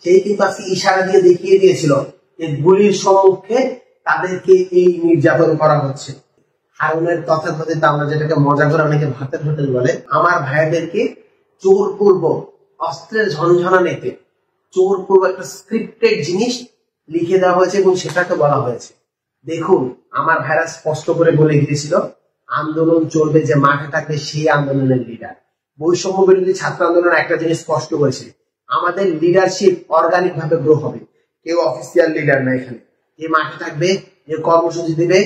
সেই কিন্তু আজকে ইশারা দিয়ে দেখিয়ে দিয়েছিল যে গুলির সম্মুখে তাদেরকে এই নির্যাতন করা হচ্ছে। হারুনের তথাকথিত আমরা যেটাকে মজা করে অনেকে ভাতের হোটেল বলে, আমার ভাইদেরকে জোরপূর্বক অস্ত্রের ঝনঝনানিতে জোরপূর্বক একটা স্ক্রিপ্টেড জিনিস লিখে দেওয়া হয়েছে এবং সেটাকে বলা হয়েছে। দেখুন, আমার ভাইরা স্পষ্ট করে বলে গিয়েছিল আন্দোলন চলবে, যে মাঠে থাকবে সেই আন্দোলনের লিডার। বৈষম্য বিরোধী ছাত্র আন্দোলন একটা জিনিস স্পষ্ট করেছে, আমাদের লিডারশিপ অর্গানিক ভাবে গ্রো হবে, কেউ অফিসিয়াল লিডার না। এখানে যে মাঠে থাকবে, যে কর্মসূচি দিবে,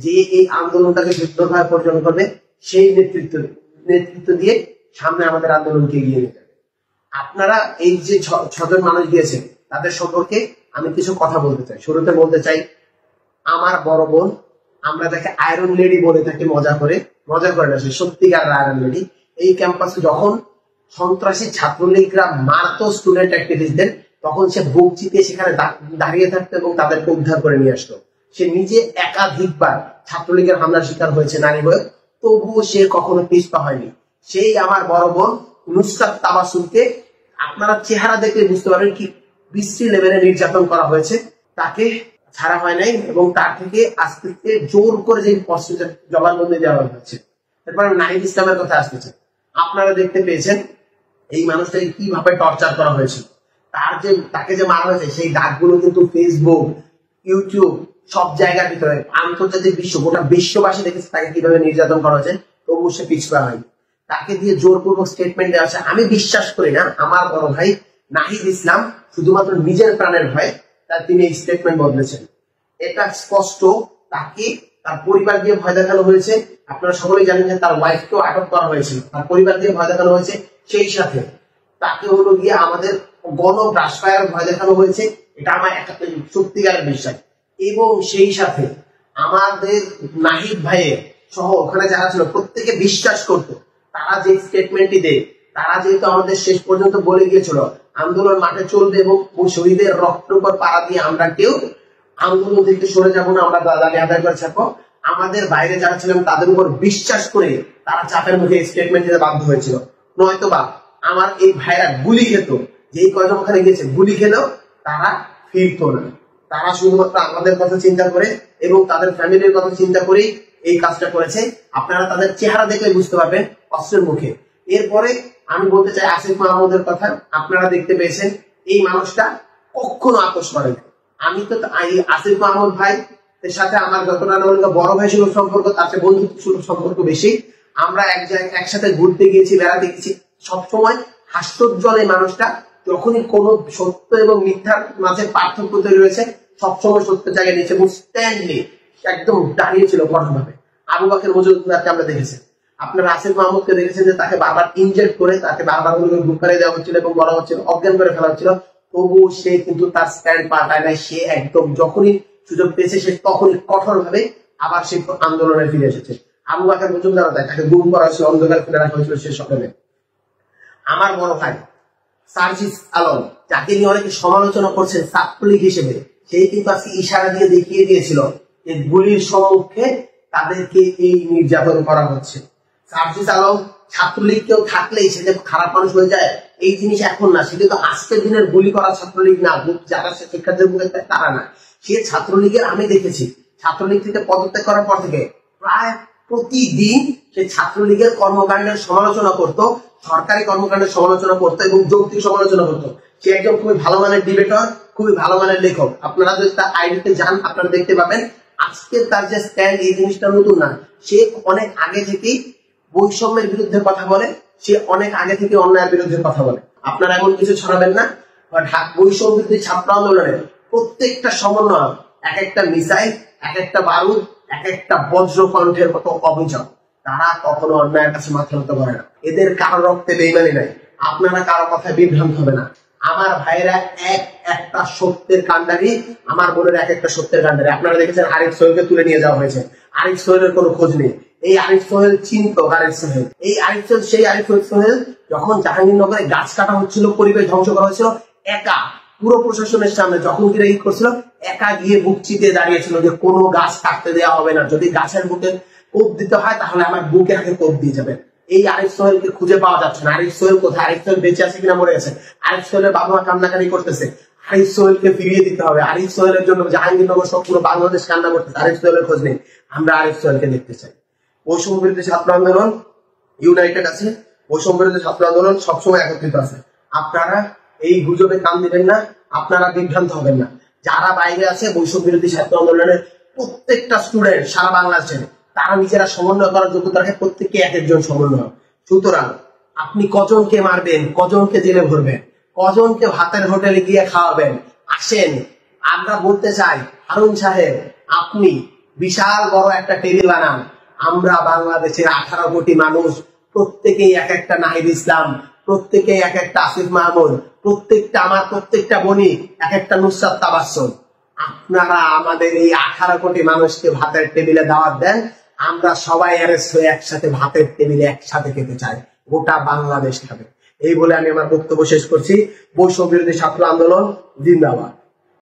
যে এই আন্দোলনটাকে সুন্দরভাবে পরিচালনা করবে, সেই নেতৃত্ব দিয়ে সামনে আমাদের আন্দোলনকে এগিয়ে নিয়ে যাবে। আপনারা এই যে 6 জন মানুষ দিয়েছেন তাদের সম্পর্কে আমি কিছু কথা বলতে চাই। শুরুতে বলতে চাই, আমার বড় বোন, আমরা তাকে আয়রন লেডি বলে থাকি মজা করে না, সে সত্যিকার আয়রন লেডি। এই ক্যাম্পাসে যখন সন্ত্রাসী ছাত্রলীগরা মারতো স্টুডেন্ট অ্যাক্টিভিস্টদের, তখন সে বুক চিতিয়ে সেখানে দাঁড়িয়ে থাকতো এবং তাদেরকে উদ্ধার করে নিয়ে আসতো। সে নিজে একাধিকবার ছাত্রলীগের হামলার শিকার হয়েছে নারী হয়ে, তবুও সে কখনো পিছপা হয়নি। সেই আমার বড় বোন নুসরাত তাবাসসুমকে আপনারা চেহারা দেখলে বুঝতে পারবেন কি বিশ্রী লেভেলে নির্যাতন করা হয়েছে। তাকে ছাড়া হয় নাই এবং তার থেকে আস্তে আস্তে জোর করে যে জবানবন্দি দেওয়া হচ্ছে। এরপর নাহিদ ইসলামের কথা আসতেছে। আপনারা দেখতে পেয়েছেন এই মানুষটাকে কিভাবে টর্চার করা হয়েছিল। তাকে যে মারা হয়েছে সেই দাগগুলো কিন্তু ফেসবুক, ইউটিউব সব জায়গার ভিতরে আন্তর্জাতিক গোটা বিশ্ববাসী দেখেছে তাকে কিভাবে নির্যাতন করা হয়েছে, তবুও সে পিছপা হয়নি। তাকে দিয়ে জোরপূর্বক স্টেটমেন্ট দেওয়া আছে। আমি বিশ্বাস করি না আমার বড় ভাই নাহিদ ইসলাম শুধুমাত্র নিজের প্রাণের ভয় তিনি এই স্টেটমেন্ট বদলেছেন। এটা স্পষ্ট তাকে তার পরিবার দিয়ে ভয় দেখানো হয়েছে। আপনারা সকলেই জানেন যে তার ওয়াইফকেও আটক করা হয়েছিল, তার পরিবার দিয়ে ভয় দেখানো হয়েছে। সেই সাথে তাকে হলো গিয়ে আমাদের গণগ্রাসফায়ার ভয় দেখানো হয়েছে। এটা আমার একটা সত্যিকারের বিশ্বাস। এবং সেই সাথে আমাদের নাহিদ ভাইয়ের সহ ওখানে যারা ছিল প্রত্যেকে বিশ্বাস করত তারা যে স্টেটমেন্টটি দেয়, তারা যেহেতু আমাদের শেষ পর্যন্ত বলে গিয়েছিল আন্দোলন মাঠে চলবে এবং শহীদের রক্তের উপর পাড়া দিয়ে আমরা কেউ আন্দোলন থেকে সরে যাবো না, আমরা দাবি আদায় করে থাকবো। আমাদের বাইরে যারা ছিলেন তাদের উপর বিশ্বাস করে তারা চাপের মুখে স্টেটমেন্ট দিতে বাধ্য হয়েছিল। নয়তোবা আমার এই ভাইরা গুলি খেত, যেই কয়জন ওখানে গিয়েছে গুলি খেলেও তারা ফিরতো না। তারা শুধুমাত্র আমাদের কথা চিন্তা করে এবং তাদের ফ্যামিলির কথা চিন্তা করেই এই কাজটা করেছে। আপনারা তাদের চেহারা দেখলে বুঝতে পারবেন অস্ত্রের মুখে। এরপরে আমি বলতে চাই আসিফ মাহমুদের কথা। আপনারা দেখতে পেয়েছেন এই মানুষটা কখনো আপোষ করেন। আমি তো আসিফ মাহমুদ ভাই এর সাথে আমার যতটা বড় ভাই সুলভ সম্পর্ক, তার সাথে বন্ধুত্ব সুলভ সম্পর্ক বেশি। আমরা একসাথে ঘুরতে গিয়েছি, বেড়াতে গেছি, সবসময় হাস্যোজ্জ্বল এই মানুষটা। যখনই কোনো সত্য এবং মিথ্যার মাঝে পার্থক্য তৈরি হয়েছে সবসময় সত্য জায়গায় নিয়েছে এবং স্ট্যান্ডলি একদম দাঁড়িয়েছিল কঠোরভাবে। আবু বকর মজুমদারকে আমরা দেখেছি, আপনারা আসিফ মাহমুদকে দেখেছেন যে তাকে বারবার ইনজেক্ট করে তাকে বারবার বুক করে দেওয়া হচ্ছিল এবং বলা হচ্ছিল অজ্ঞান করে ফেলা হচ্ছিল, তবুও সে কিন্তু তার স্ট্যান্ড পাল্টায় নাই। সে একদম যখনই সুযোগ পেয়েছে সে তখনই কঠোর ভাবে আবার সে আন্দোলনে ফিরে এসেছে। আবু বকর মজুমদার তাকে গুম করা হয়েছিল, অন্ধকার ফেলে রাখা হয়েছিল সে সকালে। আমার বড় ভাই সার্জিস আলম, যাকে নিয়ে অনেকে সমালোচনা করছেন ছাত্রলীগ হিসেবে, সেই কিন্তু আজকে ইশারা দিয়ে দেখিয়ে দিয়েছিল যে গুলির সম্মুখে তাদেরকে এই নির্যাতন করা হচ্ছে। সার্জিস আলম ছাত্রলীগ কেউ থাকলেই সে যে খারাপ মানুষ হয়ে যায় এই জিনিস এখন না। সে কিন্তু আজকের দিনের গুলি করা ছাত্রলীগ না, যারা শিক্ষার্থীদের মুখে তারা না। সে ছাত্রলীগের আমি দেখেছি ছাত্রলীগ থেকে পদত্যাগ করার পর থেকে প্রায় প্রতিদিন সে ছাত্রলীগের কর্মকাণ্ডের সমালোচনা করত, সরকারি কর্মকাণ্ডের সমালোচনা করতো এবং যৌক্তিক সমালোচনা করতো। সে একজন খুবই ভালো মানের ডিবেটর, খুবই ভালো মানের লেখক। আপনারা যদি তার আইডিতে যান আপনারা দেখতে পাবেন আজকে তার যে স্ট্যান্ড এই জিনিসটা নতুন না। সে অনেক আগে থেকেই বৈষম্যের বিরুদ্ধে কথা বলে, সে অনেক আগে থেকে অন্যায়ের বিরুদ্ধে কথা বলে। আপনারা এমন কিছু ছড়াবেন না। বৈষম্য বিরোধী ছাত্র আন্দোলনের প্রত্যেকটা সমন্বয় এক একটা মিসাইল, এক একটা বারুদ, এক একটা বজ্র কণ্ঠের মতো অভিযোগ। তারা কখনো অন্যায়ের কাছে মাথা নত করে না। এদের কারো রক্তে বেইমানি নাই। আপনারা কারো কথায় বিভ্রান্ত হবে না। আমার ভাইরা একটা সত্যের কান্ডারি, আমার বোনের এক একটা সত্যের কান্ডারি। আপনারা দেখেছেন আরিফ সোহেলকে তুলে নিয়ে যাওয়া হয়েছে, আরিফ সোহেলের কোনো খোঁজ নেই। এই আরিফ সোহেল চিন্ত আরিফ সোহেল, এই আরিফ সোহেল সেই আরিফ সোহেল যখন জাহাঙ্গীরনগরে গাছ কাটা হচ্ছিল, পরিবেশ ধ্বংস করা হচ্ছিল, একা পুরো প্রশাসনের সামনে যখন গিয়ে করছিল একা গিয়ে বুক চিতে দাঁড়িয়েছিল যে কোনো গাছ কাটতে দেওয়া হবে না, যদি গাছের বুকে কোপ দিতে হয় তাহলে আমার বুকে আগে কোপ দিয়ে যাবেন। এই আরিফ সোহেলকে খুঁজে পাওয়া যাচ্ছে না। আরিফ সোহেল কোথায়? আরিফ সোহেল বেঁচে আছে কিনা মরে গেছে? আরিফ সোহেলের বাবা মা কান্নাকানি করতেছে, আরিফ সোহেলকে ফিরিয়ে দিতে হবে। আরিফ সোহেলের জন্য জাহাঙ্গীরনগর সব পুরো বাংলাদেশ কান্না করতেছে, আরিফ সোহেলের খোঁজ নেই। আমরা আরিফ সোহেলকে দেখতে চাই। বৈষম্য বিরোধী ছাত্র আন্দোলন ইউনাইটেড আছে, বৈষম্য বিরোধী ছাত্র আন্দোলন সবসময় একত্রিত আছে। আপনারা এই গুজবে কান দিবেন না, আপনারা বিভ্রান্ত হবেন না। যারা বাইরে আছে বৈষম্য বিরোধী ছাত্র আন্দোলনের প্রত্যেকটা স্টুডেন্ট সারা বাংলাদেশে, তারা নিজেরা সমন্বয় করার যোগ্যতা রাখে, প্রত্যেককে এক একজন সমন্বয়। সুতরাং আপনি কজনকে মারবেন, কজনকে জেলে ভরবেন, কজনকে ভাতের হোটেলে গিয়ে খাওয়াবেন, আসেন আমরা বলতে চাই হারুন সাহেব আপনি বিশাল বড় একটা টেবিল বানান। আমরা বাংলাদেশের 18 কোটি মানুষ, প্রত্যেকেই এক একটা নাহিদ ইসলাম, প্রত্যেকেই এক একটা আসিফ মাহমুদ, প্রত্যেকটা আমার প্রত্যেকটা বনি এক একটা নুসরাত তাবাসসুম। আপনারা আমাদের এই 18 কোটি মানুষকে ভাতের টেবিলে দাওয়াত দেন, আমরা সবাই অ্যারেস্ট হয়ে একসাথে ভাতের টেবিলে একসাথে খেতে চাই, গোটা বাংলাদেশ খাবে। এই বলে আমি আমার বক্তব্য শেষ করছি। বৈষম্য বিরোধী ছাত্র আন্দোলন জিন্দাবাদ।